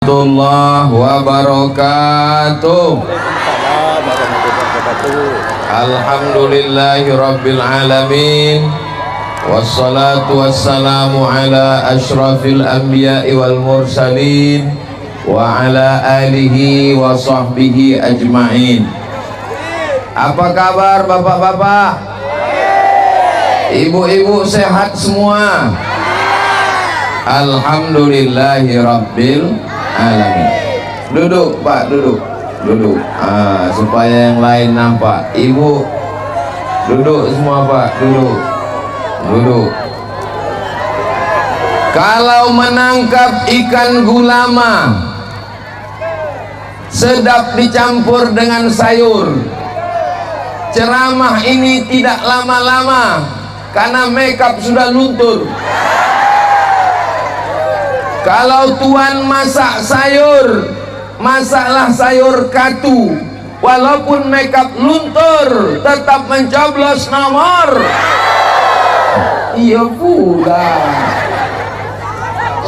warahmatullahi wabarakatuh. Alhamdulillahi rabbil alamin, wassalatu wassalamu ala ashrafil anbiya'i wal mursalin wa ala alihi wa sahbihi ajma'in. Apa kabar bapak-bapak, ibu-ibu, sehat semua? Alhamdulillahi rabbil alamin. Duduk Pak, duduk. Supaya yang lain nampak. Ibu duduk semua Pak, duduk. Kalau menangkap ikan gulama sedap dicampur dengan sayur. Ceramah ini tidak lama-lama karena makeup sudah luntur. Kalau tuan masak sayur, masaklah sayur katu. Walaupun makeup luntur, tetap mencoblos nomor. Iya pula.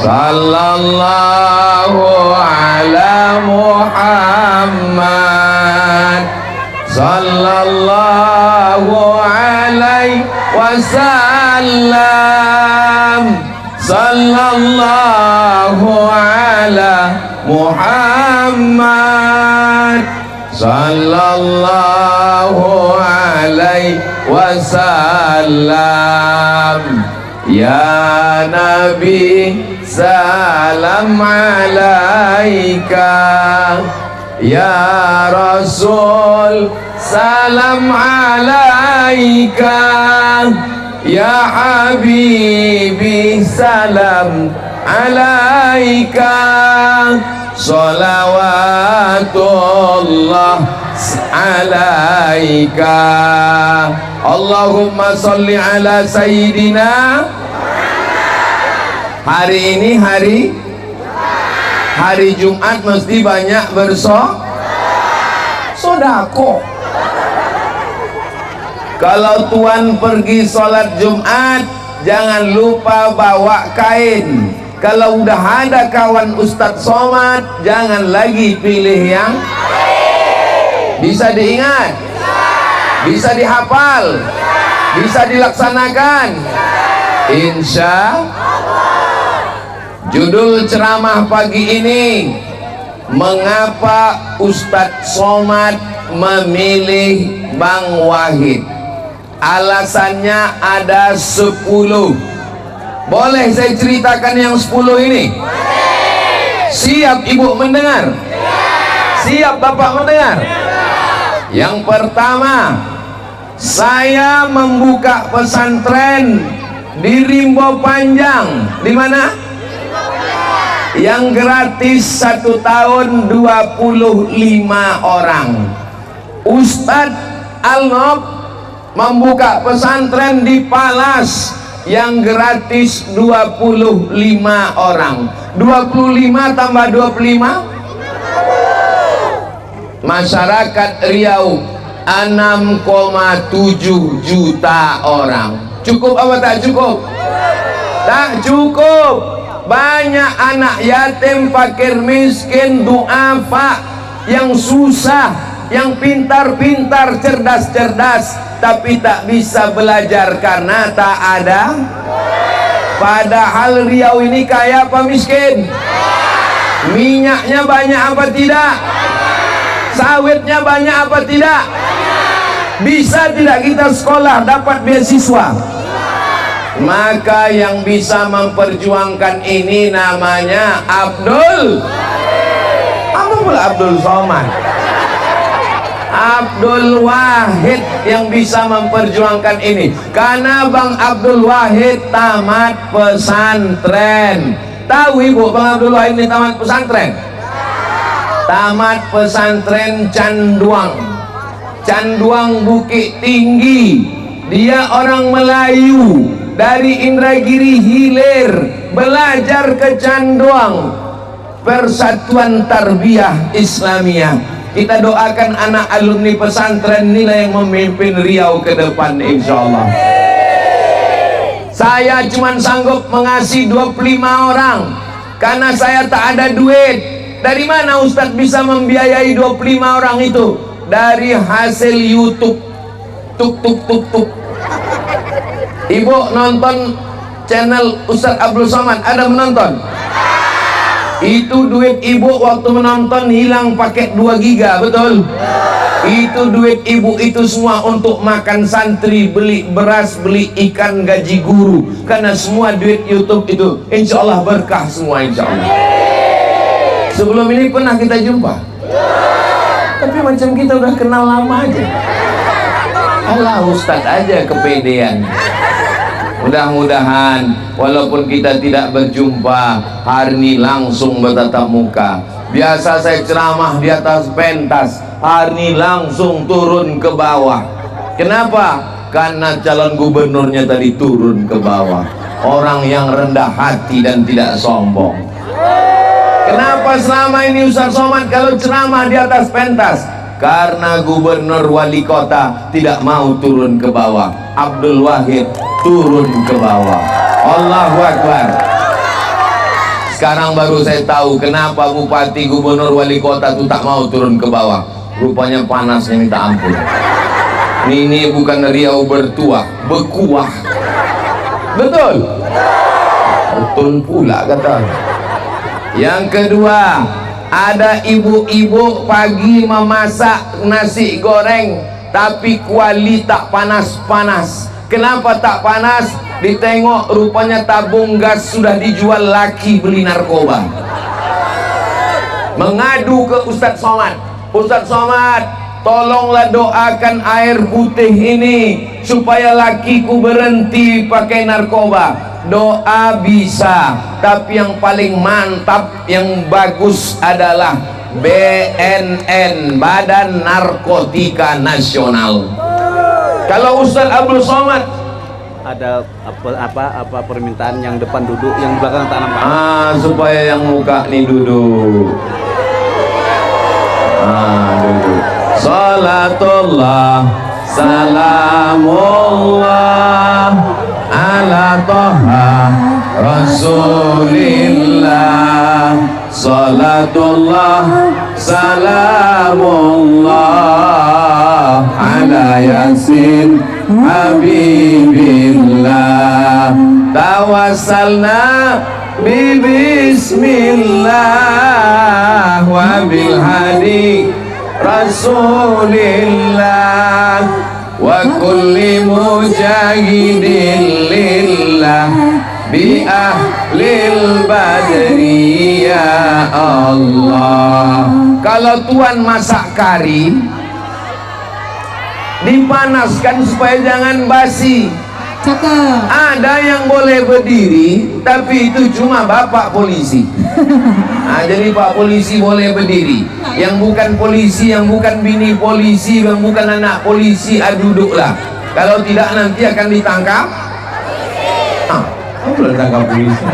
Sallallahu ala Muhammad, sallallahu alaihi wasallam. Sallallahu ala Muhammad, sallallahu alaihi wasallam. Ya Nabi salam alaika, ya Rasul salam alaika, ya Habibi salam alaika, salawatullah alaika. Allahumma salli ala sayyidina. Hari ini hari Jumat mesti banyak sodako. Kalau tuan pergi sholat Jumat, jangan lupa bawa kain. Kalau udah ada kawan Ustadz Somad, jangan lagi pilih yang bisa diingat, bisa dihafal, bisa dilaksanakan. Insya judul ceramah pagi ini, mengapa Ustadz Somad memilih Bang Wahid? Alasannya ada 10. Boleh saya ceritakan yang 10 ini? Siap ibu mendengar? Siap bapak mendengar? Yang pertama, saya membuka pesantren di Rimbo Panjang. Di mana? Yang gratis 1 tahun 25 orang. Ustadz Al-Nob membuka pesantren di Palas yang gratis 25 orang. 25 tambah 25, masyarakat Riau 6,7 juta orang. Cukup apa tak cukup? Tak cukup. Banyak anak yatim, fakir miskin, duafa, yang susah, yang pintar-pintar, cerdas-cerdas, tapi tak bisa belajar karena tak ada. Padahal Riau ini kaya apa miskin? Minyaknya banyak apa tidak? Sawitnya banyak apa tidak? Bisa tidak kita sekolah dapat beasiswa? Maka yang bisa memperjuangkan ini namanya Abdul. Apa pula Abdul Somad? Abdul Wahid yang bisa memperjuangkan ini. Karena Bang Abdul Wahid tamat pesantren. Tahu ibu Bang Abdul Wahid ini tamat pesantren? Tamat pesantren Canduang Bukit Tinggi. Dia orang Melayu dari Indragiri Hilir, belajar ke Canduang, Persatuan Tarbiyah Islamiyah. Kita doakan anak alumni pesantren inilah yang memimpin Riau ke depan insyaallah. Saya cuma sanggup mengasih 25 orang karena saya tak ada duit. Dari mana Ustadz bisa membiayai 25 orang itu? Dari hasil YouTube. Tuk tuk tuk tuk. Ibu nonton channel Ustadz Abdul Somad, ada menonton? Itu duit ibu waktu menonton hilang pakai 2 giga, betul? Itu duit ibu itu semua untuk makan santri, beli beras, beli ikan, gaji guru. Karena semua duit YouTube itu insya Allah berkah semua, insya Allah. Sebelum ini pernah kita jumpa, tapi macam kita udah kenal lama aja. Alah Ustadz aja kepedean. Mudah-mudahan walaupun kita tidak berjumpa, hari ini langsung bertatap muka. Biasa saya ceramah di atas pentas, hari ini langsung turun ke bawah. Kenapa? Karena calon gubernurnya tadi turun ke bawah. Orang yang rendah hati dan tidak sombong. Kenapa selama ini Ustaz Somad kalau ceramah di atas pentas? Karena gubernur wali kota tidak mau turun ke bawah. Abdul Wahid turun ke bawah. Allahu Akbar. Sekarang baru saya tahu kenapa bupati, gubernur, wali kota itu tak mau turun ke bawah. Rupanya panasnya minta ampun. Ini bukan Riau bertuah, berkuah. Betul? Betul pula kata. Yang kedua, ada ibu-ibu pagi memasak nasi goreng tapi kuali tak panas-panas. Kenapa tak panas? Ditengok rupanya tabung gas sudah dijual laki beli narkoba. Mengadu ke Ustadz Somad. Ustadz Somad, tolonglah doakan air putih ini supaya lakiku berhenti pakai narkoba. Doa bisa, tapi yang paling mantap, yang bagus adalah BNN, Badan Narkotika Nasional. Kalau Ustadz Abdul Somad ada apa permintaan yang depan duduk, yang belakang tak nampak. Supaya yang muka nih duduk. Duduk. Salatullah salamullah ala toha rasulillah. Salatullah salamullah ala yasin habibillah. Tawassalna bismillah wa bil hadi rasulillah wa kulli mujahidin lillah bi ahlil badri ya Allah. Kalau tuan masak kari dipanaskan supaya jangan basi. Cakep. Ada yang boleh berdiri, tapi itu cuma bapak polisi. Jadi pak polisi boleh berdiri. Yang bukan polisi, yang bukan bini polisi, yang bukan anak polisi, duduklah. Kalau tidak nanti akan ditangkap. Boleh tangkap polisi.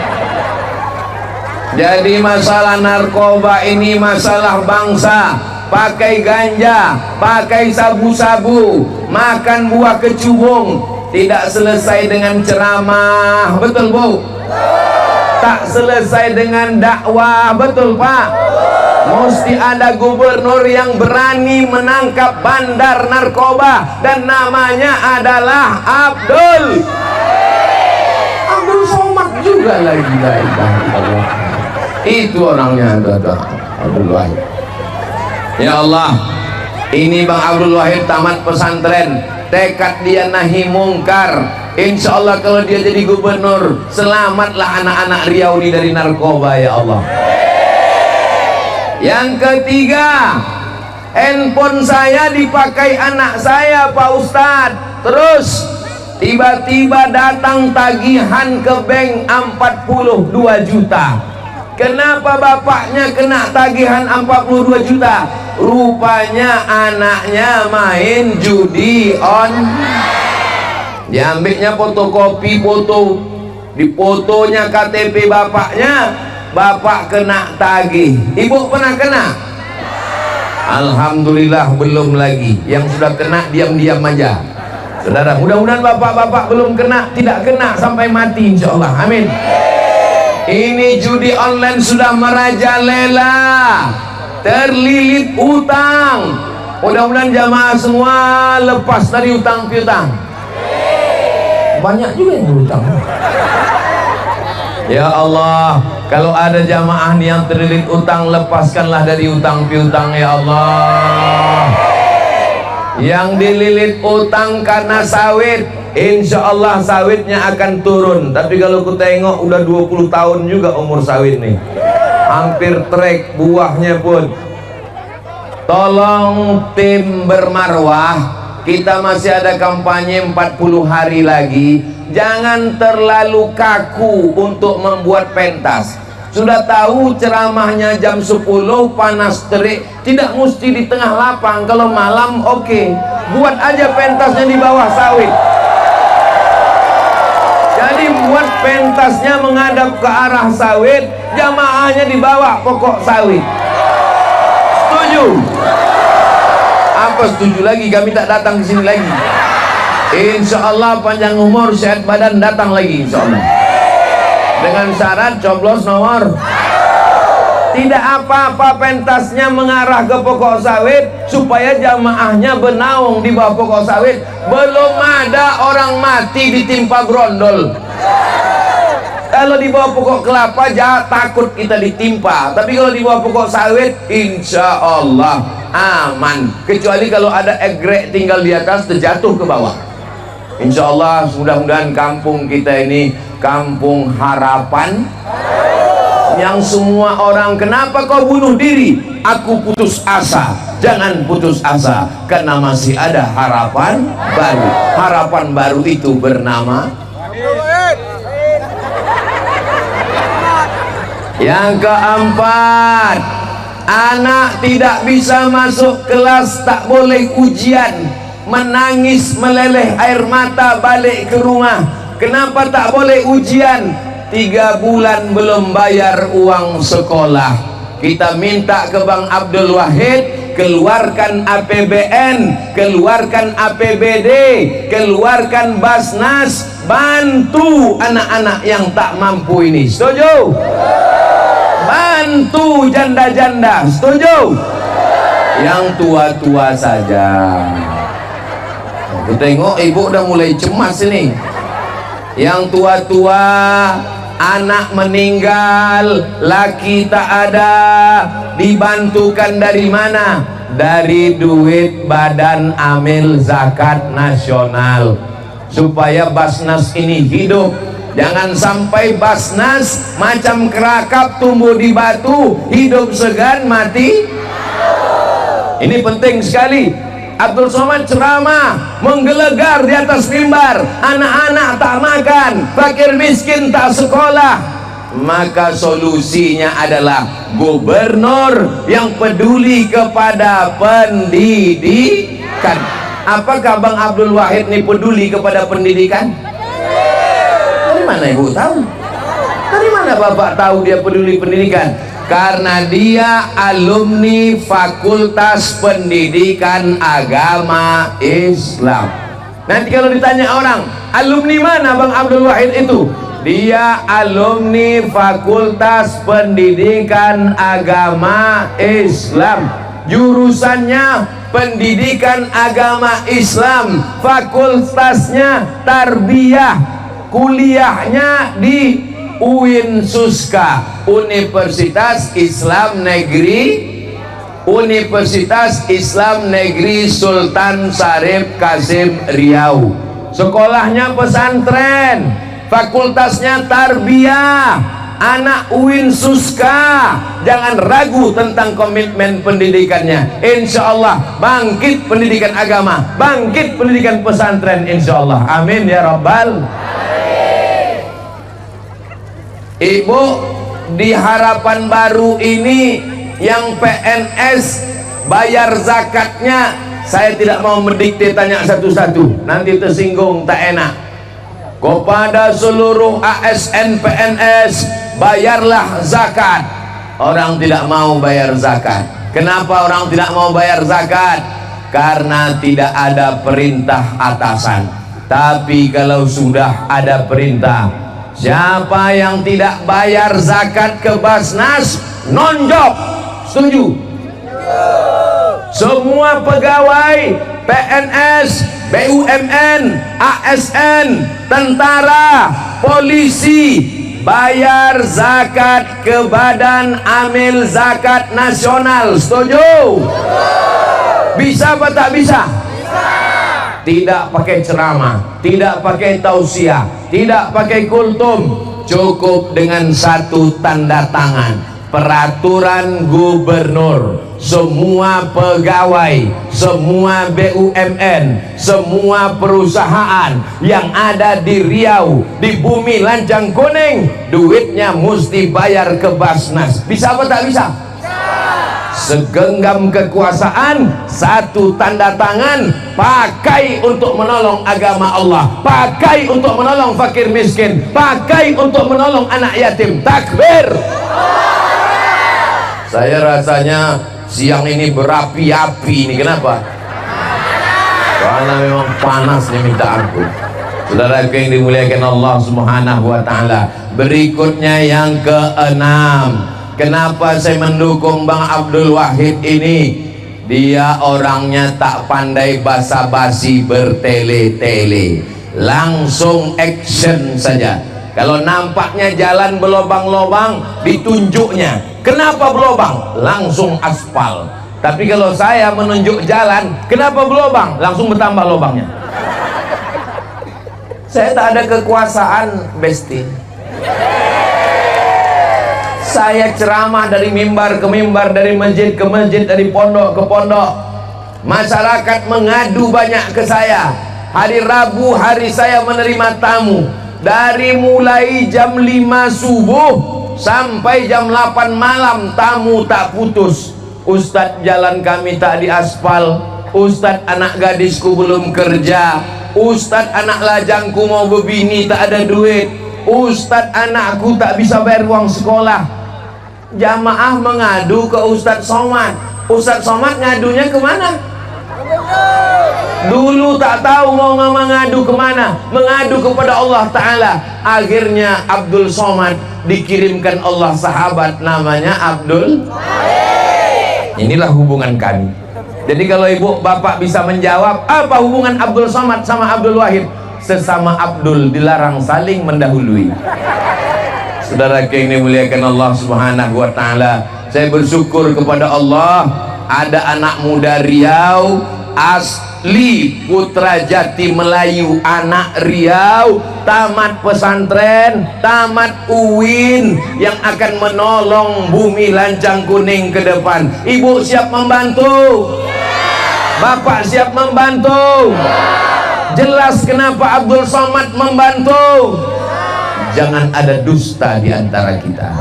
Jadi masalah narkoba ini masalah bangsa. Pakai ganja, pakai sabu-sabu, makan buah kecubung. Tidak selesai dengan ceramah, betul Bu? Tak selesai dengan dakwah, betul Pak? Mesti ada gubernur yang berani menangkap bandar narkoba, dan namanya adalah Abdul Somad juga lagi. Itu orangnya, Abdul Wahid. Ya Allah, ini Bang Abdul Wahid tamat pesantren, tekad dia nahi mungkar. Insya Allah kalau dia jadi gubernur, selamatlah anak-anak Riau ini dari narkoba ya Allah. Yang ketiga, handphone saya dipakai anak saya Pak Ustadz. Terus tiba-tiba datang tagihan ke bank 42 juta. Kenapa bapaknya kena tagihan 42 juta? Rupanya anaknya main judi diambilnya fotokopi foto, di fotonya KTP bapaknya, bapak kena tagih. Ibu pernah kena? Alhamdulillah belum lagi. Yang sudah kena diam-diam aja. Saudara, mudah-mudahan bapak-bapak belum kena, tidak kena sampai mati insyaallah. Amin. Ini judi online sudah merajalela, terlilit utang. Mudah-mudahan jamaah semua lepas dari utang piutang. Banyak juga yang berutang. Ya Allah, kalau ada jamaah yang terlilit utang, lepaskanlah dari utang piutang ya Allah. Yang dililit utang karena sawit, insya Allah sawitnya akan turun. Tapi kalau ku tengok udah 20 tahun juga umur sawit nih, hampir trek buahnya pun. Tolong tim bermarwah, kita masih ada kampanye 40 hari lagi. Jangan terlalu kaku untuk membuat pentas. Sudah tahu ceramahnya jam 10 panas terik, tidak mesti di tengah lapang. Kalau malam oke, buat aja pentasnya di bawah sawit. Jadi buat pentasnya menghadap ke arah sawit, jamaahnya di bawah pokok sawit. Setuju? Apa setuju lagi? Kami tak datang ke sini lagi. Insya Allah panjang umur, sehat badan, datang lagi insya Allah. Dengan syarat coblos nomor. Tidak apa-apa pentasnya mengarah ke pokok sawit, supaya jamaahnya bernaung di bawah pokok sawit. Belum ada orang mati ditimpa brondol. Kalau di bawah pokok kelapa jangan takut kita ditimpa, tapi kalau di bawah pokok sawit insya Allah aman. Kecuali kalau ada egrek tinggal di atas terjatuh ke bawah. Insya Allah mudah-mudahan kampung kita ini kampung harapan, yang semua orang, kenapa kau bunuh diri? Aku putus asa. Jangan putus asa, karena masih ada harapan baru. Harapan baru itu bernama. Yang keempat, anak tidak bisa masuk kelas, tak boleh ujian. Menangis meleleh air mata balik ke rumah. Kenapa tak boleh ujian? 3 bulan belum bayar uang sekolah. Kita minta ke Bang Abdul Wahid, keluarkan APBN, keluarkan APBD, keluarkan Basnas, bantu anak-anak yang tak mampu ini. Setuju? Bantu janda-janda. Setuju? Yang tua-tua saja. Aku tengok ibu udah mulai cemas ini. Yang tua-tua, anak meninggal, laki tak ada, dibantukan dari mana? Dari duit Badan Amil Zakat Nasional, supaya Basnas ini hidup. Jangan sampai Basnas macam kerakap tumbuh di batu, hidup segan mati. Ini penting sekali. Abdul Somad ceramah menggelegar di atas mimbar, anak-anak tak makan, fakir miskin tak sekolah. Maka solusinya adalah gubernur yang peduli kepada pendidikan. Apakah Bang Abdul Wahid ini peduli kepada pendidikan? Dari mana ibu tahu? Dari mana bapak tahu dia peduli pendidikan? Karena dia alumni Fakultas Pendidikan Agama Islam. Nanti kalau ditanya orang, alumni mana Bang Abdul Wahid itu? Dia alumni Fakultas Pendidikan Agama Islam. Jurusannya Pendidikan Agama Islam, fakultasnya Tarbiyah, kuliahnya di UIN Suska, Universitas Islam Negeri Sultan Syarif Kasim Riau. Sekolahnya pesantren, fakultasnya tarbiyah, anak UIN Suska. Jangan ragu tentang komitmen pendidikannya. Insya Allah bangkit pendidikan agama, bangkit pendidikan pesantren, insya Allah. Amin ya Rabbal. Ibu, di Harapan Baru ini yang PNS bayar zakatnya, saya tidak mau mendikte tanya satu-satu, nanti tersinggung tak enak. Kepada seluruh ASN PNS, bayarlah zakat. Orang tidak mau bayar zakat. Kenapa orang tidak mau bayar zakat? Karena tidak ada perintah atasan. Tapi kalau sudah ada perintah, Siapa yang tidak bayar zakat ke Basnas, non-job. Setuju? Semua pegawai PNS, BUMN, ASN, tentara, polisi, bayar zakat ke Badan Amil Zakat Nasional. Setuju? Bisa apa tak bisa? Tidak pakai ceramah, tidak pakai tausiah, tidak pakai kultum, cukup dengan satu tanda tangan peraturan gubernur. Semua pegawai, semua BUMN, semua perusahaan yang ada di Riau, di bumi Lancang Kuning, duitnya mesti bayar ke Basnas. Bisa apa tak bisa? Segenggam kekuasaan, satu tanda tangan, pakai untuk menolong agama Allah, pakai untuk menolong fakir miskin, pakai untuk menolong anak yatim. Takbir. Saya rasanya siang ini berapi-api ini. Kenapa? Karena memang panasnya minta ampun. Saudara yang dimuliakan Allah Subhanahu wa taala. Berikutnya yang keenam. Kenapa saya mendukung Bang Abdul Wahid ini? Dia orangnya tak pandai basa-basi bertele-tele, langsung action saja. Kalau nampaknya jalan berlobang-lobang, ditunjuknya. Kenapa berlobang? Langsung aspal. Tapi kalau saya menunjuk jalan, kenapa berlobang? Langsung bertambah lobangnya. Saya tak ada kekuasaan, Besti. Saya ceramah dari mimbar ke mimbar, dari masjid ke masjid, dari pondok ke pondok. Masyarakat mengadu banyak ke saya. Hari Rabu hari saya menerima tamu. Dari mulai jam 5 subuh sampai jam 8 malam tamu tak putus. Ustadz, jalan kami tak diaspal. Ustadz, anak gadisku belum kerja. Ustadz, anak lajangku mau berbini tak ada duit. Ustadz, anakku tak bisa bayar uang sekolah. Jamaah mengadu ke Ustadz Somad. Ustadz Somad ngadunya kemana? Dulu tak tahu mau mengadu kemana, mengadu kepada Allah Ta'ala. Akhirnya Abdul Somad dikirimkan Allah sahabat namanya Abdul. Inilah hubungan kami. Jadi kalau ibu bapak bisa menjawab, apa hubungan Abdul Somad sama Abdul Wahid? Sesama Abdul, dilarang saling mendahului. Saudara yang dimuliakan Allah Subhanahu wa taala, saya bersyukur kepada Allah ada anak muda Riau, asli Putra Jati Melayu, anak Riau, tamat pesantren, tamat UIN, yang akan menolong bumi Lancang Kuning ke depan. Ibu siap membantu? Bapak siap membantu? Jelas kenapa Abdul Somad membantu. Jangan ada dusta di antara kita.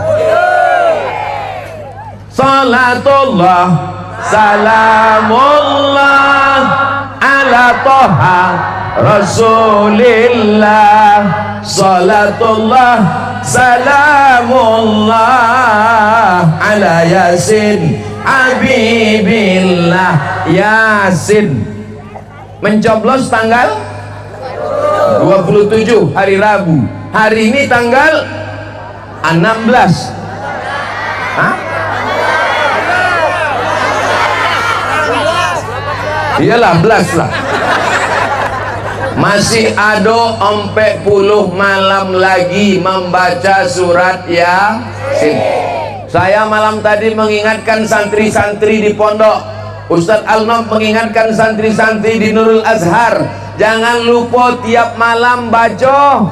Salatullah salamullah ala toha Rasulillah. Salatullah salamullah ala Yasin Habibillah. Yasin mencoblos tanggal 27 hari Rabu. Hari ini tanggal 16. Hah? Iyalah, 11 lah. Masih ada 40 malam lagi membaca surat Yasin. Saya malam tadi mengingatkan santri-santri di pondok. Ustadz Al-Nom mengingatkan santri-santri di Nurul Azhar, jangan lupa tiap malam baca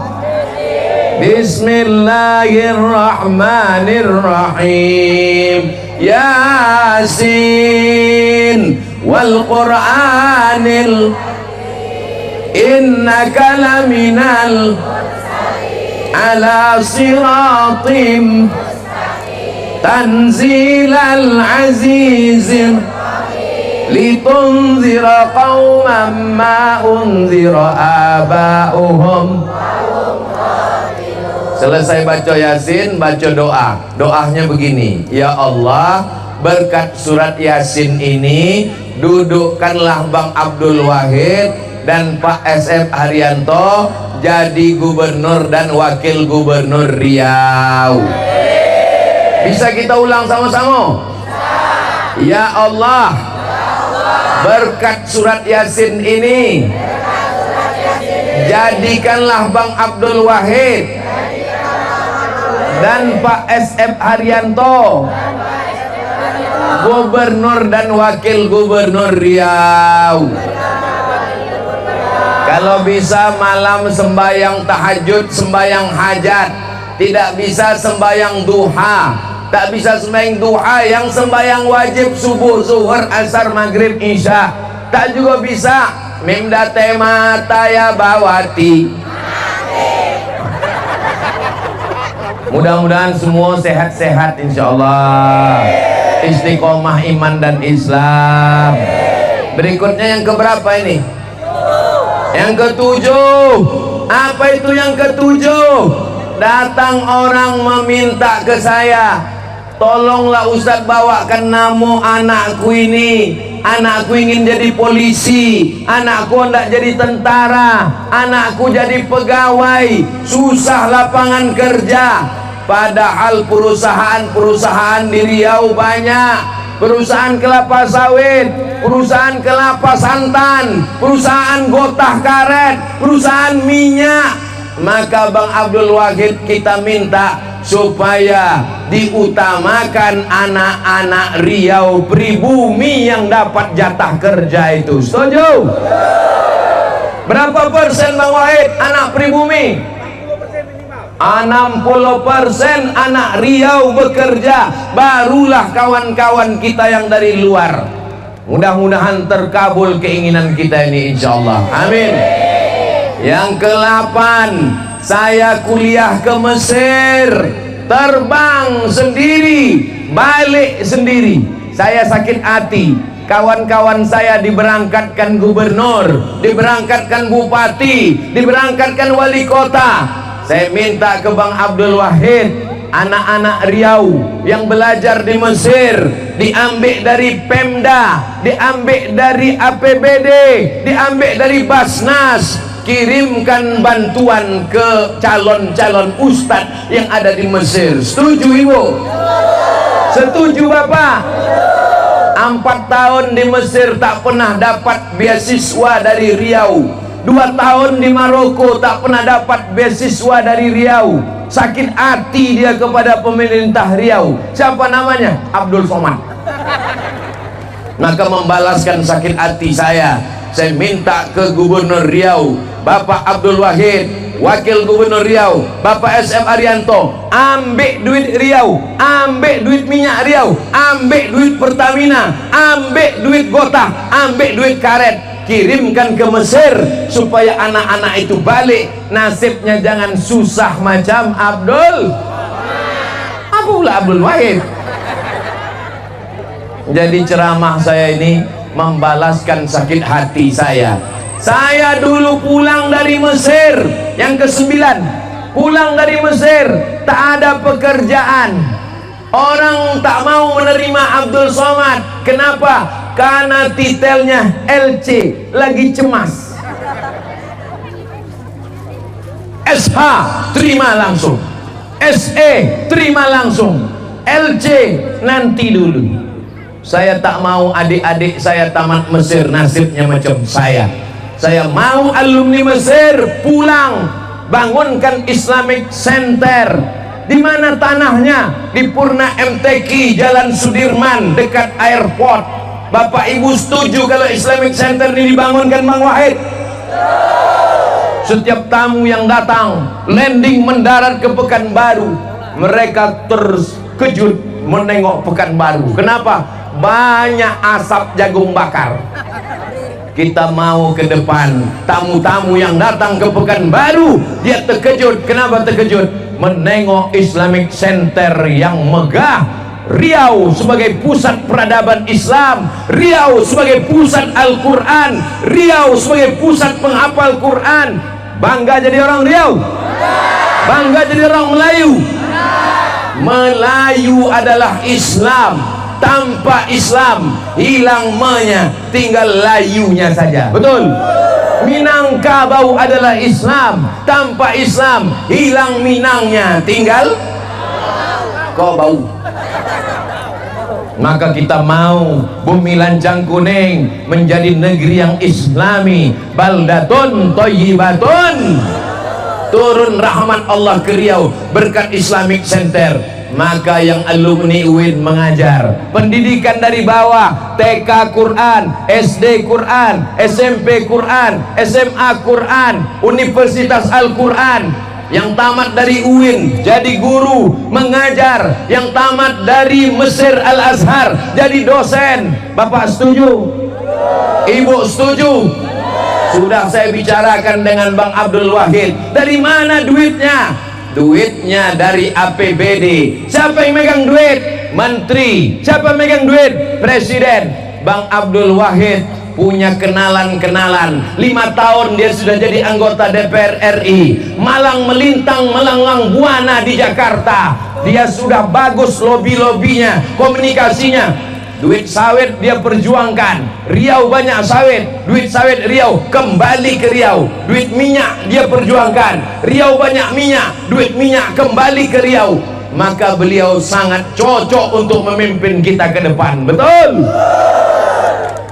Bismillahirrahmanirrahim. Yasin wal Qur'anil innaka laminal ala siratim tanzilal azizin litunzira qauman ma unzira aba'uhum. Selesai baca Yasin, baca doa. Doanya begini, ya Allah, berkat surat Yasin ini dudukkanlah Bang Abdul Wahid dan Pak SF Haryanto jadi gubernur dan wakil gubernur Riau. Bisa kita ulang sama-sama? Ya Allah, berkat surat Yasin ini jadikanlah Bang Abdul Wahid dan Pak SF Haryanto gubernur dan wakil gubernur Riau. Kalau bisa malam sembahyang tahajud, sembahyang hajat, tidak bisa sembahyang duha, tak bisa sembahyang duha, yang sembahyang wajib subuh, zuhur, asar, maghrib, isya, tak juga bisa. Mimdate mata ya bawati. Mudah-mudahan semua sehat-sehat insyaallah, istiqomah iman dan Islam. Berikutnya yang keberapa ini? Yang ketujuh. Apa itu yang ketujuh? Datang orang meminta ke saya, tolonglah Ustadz bawakan nama anakku ini. Anakku ingin jadi polisi, anakku hendak jadi tentara, anakku jadi pegawai, susah lapangan kerja. Padahal perusahaan-perusahaan di Riau banyak. Perusahaan kelapa sawit, perusahaan kelapa santan, perusahaan gotah karet, perusahaan minyak. Maka Bang Abdul Wahid kita minta supaya diutamakan anak-anak Riau pribumi yang dapat jatah kerja itu. Setuju? Berapa persen Bang Wahid anak pribumi? 60% anak Riau bekerja, barulah kawan-kawan kita yang dari luar. Mudah-mudahan terkabul keinginan kita ini insyaallah. Amin. Yang ke-8, saya kuliah ke Mesir, terbang sendiri, balik sendiri. Saya sakit hati, kawan-kawan saya diberangkatkan gubernur, diberangkatkan bupati, diberangkatkan wali kota. Saya minta ke Bang Abdul Wahid, anak-anak Riau yang belajar di Mesir diambil dari Pemda, diambil dari APBD, diambil dari Basnas, kirimkan bantuan ke calon-calon ustadz yang ada di Mesir. Setuju Ibu? Setuju Bapak? 4 tahun di Mesir tak pernah dapat beasiswa dari Riau. 2 tahun di Maroko tak pernah dapat beasiswa dari Riau. Sakit hati dia kepada pemerintah Riau. Siapa namanya? Abdul Somad. Maka membalaskan sakit hati saya minta ke Gubernur Riau, Bapak Abdul Wahid, Wakil Gubernur Riau, Bapak SF Haryanto, ambil duit Riau, ambil duit minyak Riau, ambil duit Pertamina, ambil duit Gotah, ambil duit karet, kirimkan ke Mesir supaya anak-anak itu balik, nasibnya jangan susah macam Abdul Wahid. Jadi ceramah saya ini membalaskan sakit hati saya. Saya dulu pulang dari Mesir, yang ke-9, pulang dari Mesir, tak ada pekerjaan. Orang tak mau menerima Abdul Somad. Kenapa? Karena titelnya LC, lagi cemas. SH terima langsung, SE terima langsung, LC nanti dulu. Saya tak mau adik-adik saya tamat Mesir nasibnya macam saya. Saya mau alumni Mesir pulang, bangunkan Islamic Center. Di mana tanahnya? Di Purna MTQ, Jalan Sudirman, dekat airport. Bapak Ibu setuju kalau Islamic Center ini dibangunkan Bang Wahid? Setiap tamu yang datang landing mendarat ke Pekanbaru, mereka terkejut menengok Pekanbaru. Kenapa? Banyak asap jagung bakar. Kita mau ke depan, tamu-tamu yang datang ke Pekanbaru dia terkejut. Kenapa terkejut? Menengok Islamic Center yang megah. Riau sebagai pusat peradaban Islam, Riau sebagai pusat Al-Quran, Riau sebagai pusat penghafal Quran. Bangga jadi orang Riau? Bangga jadi orang Melayu? Melayu adalah Islam. Tanpa Islam hilang me-nya, tinggal layunya saja. Betul? Minangkabau adalah Islam. Tanpa Islam hilang Minangnya, tinggal Kobau. Maka kita mau bumi Lancang Kuning menjadi negeri yang islami, baldatun thayyibatun, turun rahmat Allah ke Riau berkat Islamic Center. Maka yang alumni UIN mengajar pendidikan dari bawah, TK Quran, SD Quran, SMP Quran, SMA Quran, Universitas Al-Quran. Yang tamat dari UIN jadi guru mengajar, yang tamat dari Mesir Al-Azhar jadi dosen. Bapak setuju? Ibu setuju? Sudah saya bicarakan dengan Bang Abdul Wahid. Dari mana duitnya? Duitnya dari APBD. Siapa yang megang duit? Menteri. Siapa yang megang duit? Presiden. Bang Abdul Wahid punya kenalan-kenalan. 5 tahun dia sudah jadi anggota DPR RI. Malang melintang melanglang buana di Jakarta. Dia sudah bagus lobby-lobbynya, komunikasinya. Duit sawit dia perjuangkan. Riau banyak sawit, duit sawit Riau kembali ke Riau. Duit minyak dia perjuangkan. Riau banyak minyak, duit minyak kembali ke Riau. Maka beliau sangat cocok untuk memimpin kita ke depan. Betul?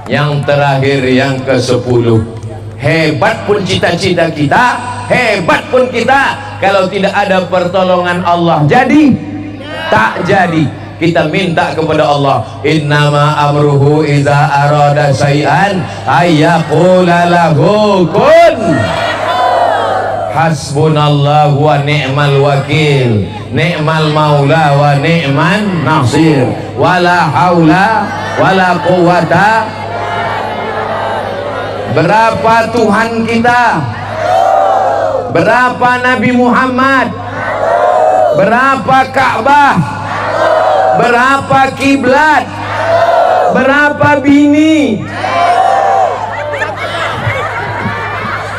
Yang terakhir, yang ke-10, hebat pun cita-cita kita, hebat pun kita, kalau tidak ada pertolongan Allah jadi tak jadi. Kita minta kepada Allah, innama amruhu iza arada syai'an ayyaqula lahu kun hasbunallahu wa ni'mal wakil, ni'mal maula wa ni'man nasir, wala haula wala quwata. Berapa Tuhan kita? Berapa Nabi Muhammad? Berapa Ka'bah? Berapa kiblat? Berapa bini?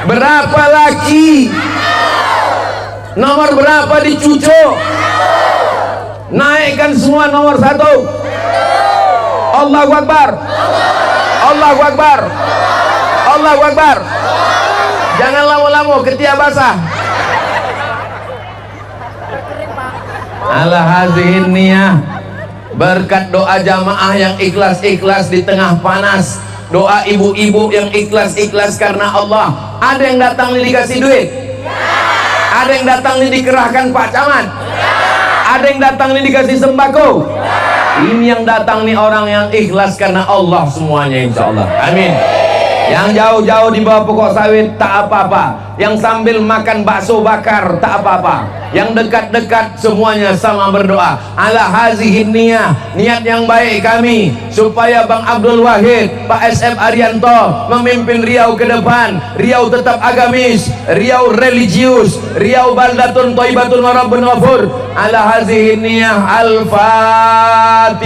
Berapa laki? Nomor berapa di cucu? Naikkan semua nomor 1. Allahu Akbar. Allahu Akbar. Allahu Akbar. Jangan lama-lama ketiak basah. Ala hazihin niyah. Berkat doa jamaah yang ikhlas-ikhlas di tengah panas, doa ibu-ibu yang ikhlas-ikhlas karena Allah. Ada yang datang nih dikasih duit? Ada yang datang nih dikerahkan Pak Camat? Ada yang datang nih dikasih sembako? Ini yang datang nih orang yang ikhlas karena Allah semuanya, insya Allah. Amin. Yang jauh-jauh di bawah pokok sawit tak apa-apa. Yang sambil makan bakso bakar tak apa-apa. Yang dekat-dekat semuanya sama berdoa. Ala hazihin niyah, niat yang baik kami supaya Bang Abdul Wahid, Pak SM Arianto memimpin Riau ke depan. Riau tetap agamis, Riau religius, Riau baldatun thayyibatun wa rabbun ghafur. Ala hazihin niyah, al-Fatihah.